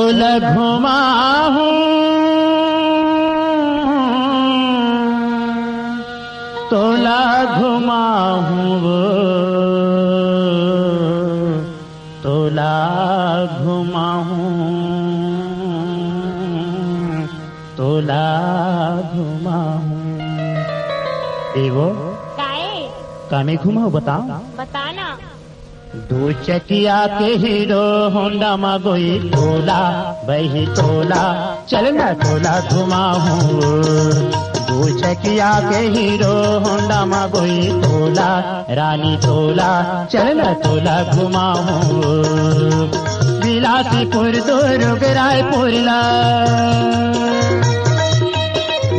तोला घुमाऊं तोला घुमाऊं वो तोला घुमाऊं तोला घुमाऊं। देवो कामे घुमाओ बताओ बताना। दो चकिया के हीरो होंडा मागोई तोला बही तोला चलना तोला घुमाऊं। दो चकिया के हीरो होंडा मागोई तोला रानी तोला चलना तोला घुमाऊं। बिलासीपुर दुर्ग रायपुरला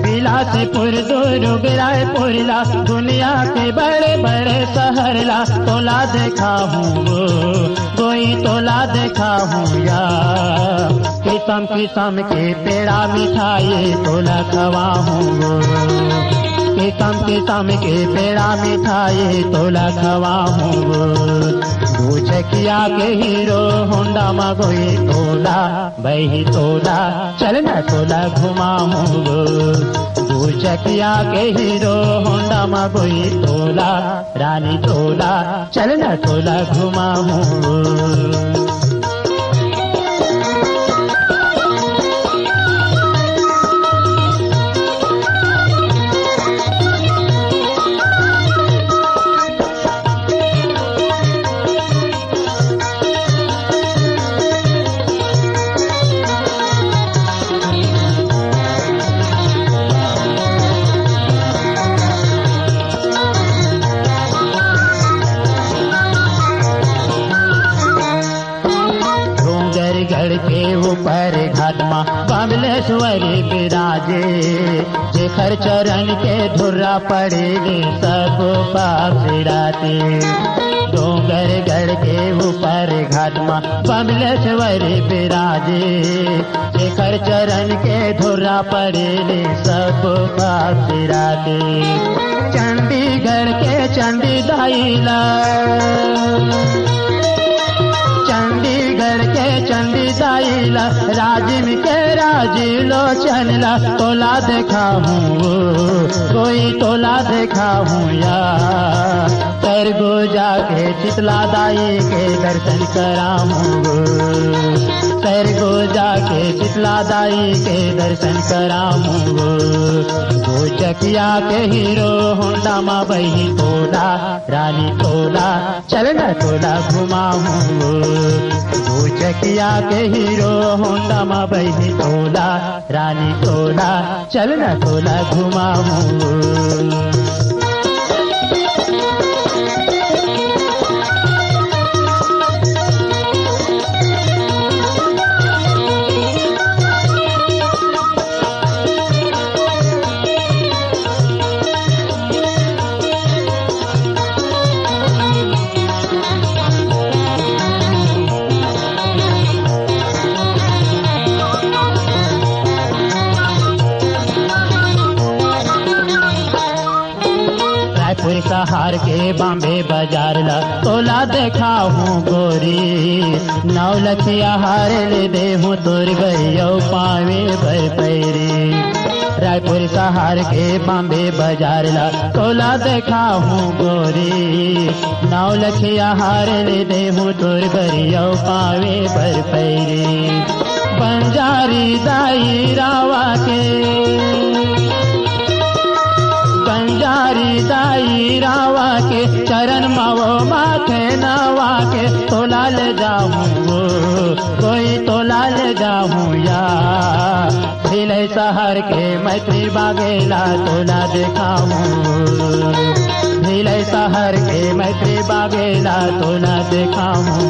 बिलासीपुर दुर्ग रायपुरला दुनिया के बड़े बड़े शहरला तोला देखा हूँ कोई तोला देखा हूँ या किस्म किस्म के पेड़ा मिठाई तोला खवा हूँ। किस्म किस्म के पेड़ा मिठाई तोला खवा हूँ। दो चकिया के हीरो होंडा मागोई तोला बही तोला चलना तोला घुमाऊं। दो चकिया के हीरो होंडा मागोई तोला रानी तोला चलना तोला घुमाऊं। के ऊपर घाटमा बमलेश्वरी विराजे जेखर चरण के धुर्रा पड़ेले सब पाप सिराते। डोंगर गढ़ के ऊपर घाटमा बमलेश्वरी विराजे जेखर चरण के धुर्रा पड़ेले सब पाप सिराते। चंडीगढ़ के चंडी दाईला चंडीगढ़ के चंडी दाईला राजिम के राजीलो चनला तोला देखा हूँ कोई तोला देखा हूँ या सरगो जाके शीतला दाई के दर्शन कराऊं। सरगो जाके शीतला दाई के दर्शन कराऊं। दो चकिया के हीरो होंडा मा बही तोला रानी तोला चलना तोला घुमाऊं। दो चकिया के हीरो होंडा मा बही तोला रानी तोला चलना तोला घुमाऊं। सहार के बॉम्बे बाजार ला तोला देखा हूँ गोरी। 9 लखिया हार ले दे हूँ तोर गयो पावे भर पैरी। रायपुर सहार के बॉम्बे बाजार ला तोला देखा हूँ गोरी। 9 लखिया हार ले दे हूँ तोर गयो पावे भर पैरी। बंजारी दाई रावा के बंजारी दाई रावा के चरण मावो माथे नवा के तोला ले जाऊं कोई तोला ले जाऊं या भिले शहर के मैत्री बागेला तोला दिखाऊं। भिले शहर के मैत्री बागेला तोला दिखाऊं।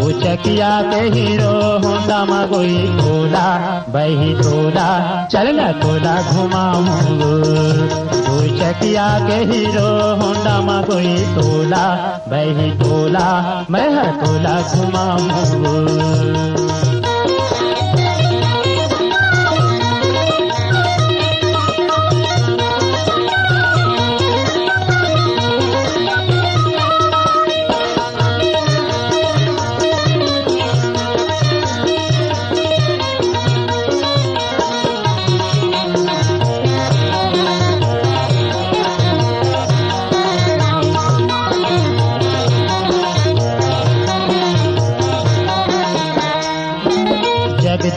दो चकिया के हीरो होंडा मा कोई तोला बही तोला चलना तोला घुमाऊं। दो चकिया के हीरो होंडा मा कोई तोला बही तोला मैं तोला घुमाऊं।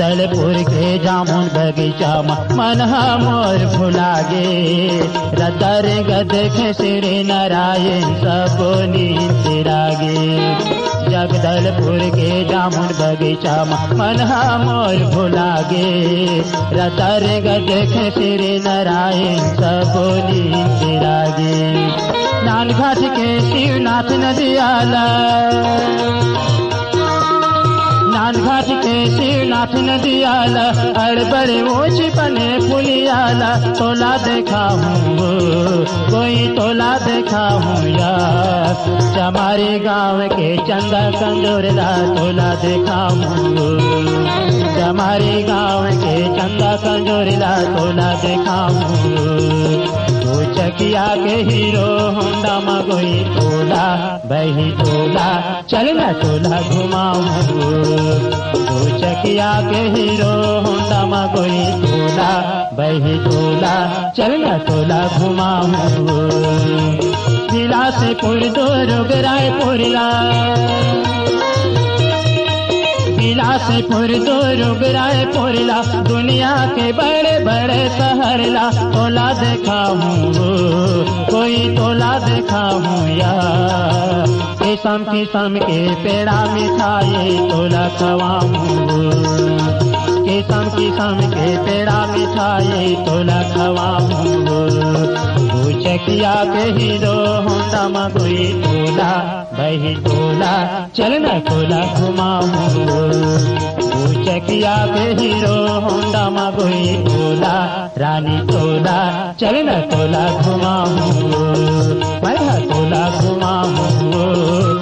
जगदलपुर के जामुन बगीचा मन मोर भुलागे रतर गदेख श्री नारायण सब नींद रागे जगदलपुर के जामुन बगीचा मन मोर भुलागे रतर गदेख श्री नारायण सब नींद रागे नानघाट के शिवनाथ नदियाला नानघाट के शिवनाथ नदियाला अड़बड़े ऊंची पने पुलियाला तोला देखा हूँ कोई तोला देखा हूँ यार चमारी गांव के चंदा कंजोरला तोला देखा हूँ चमारी गांव के चंदा कंजोरला तोला देखा हूँ चकिया के हीरो होंडा मगोई तोला बही तोला चलना तोला घुमाऊं चकिया के हीरो होंडा मगोई तोला बही तोला चलना तोला घुमाऊं बिलासपुर दो रुगरायपुरला बिलासपुर दो रुगरायपुरला दुनिया के बड़े बड़े शहरला तोला देखा हूँ कोई तोला देखा हूँ यार किस्म किस्म के पेड़ा मिठाई तोला खवाऊं किस्म किस्म के पेड़ा मिठाई तोला खवाऊं चकिया के हीरो होंडा मगोई तोला बही तोला चलना तोला घुमाऊं चकिया के हीरो होंडा मगोई तोला रानी तोला चलना तोला घुमाऊं मैं तोला घुमाऊं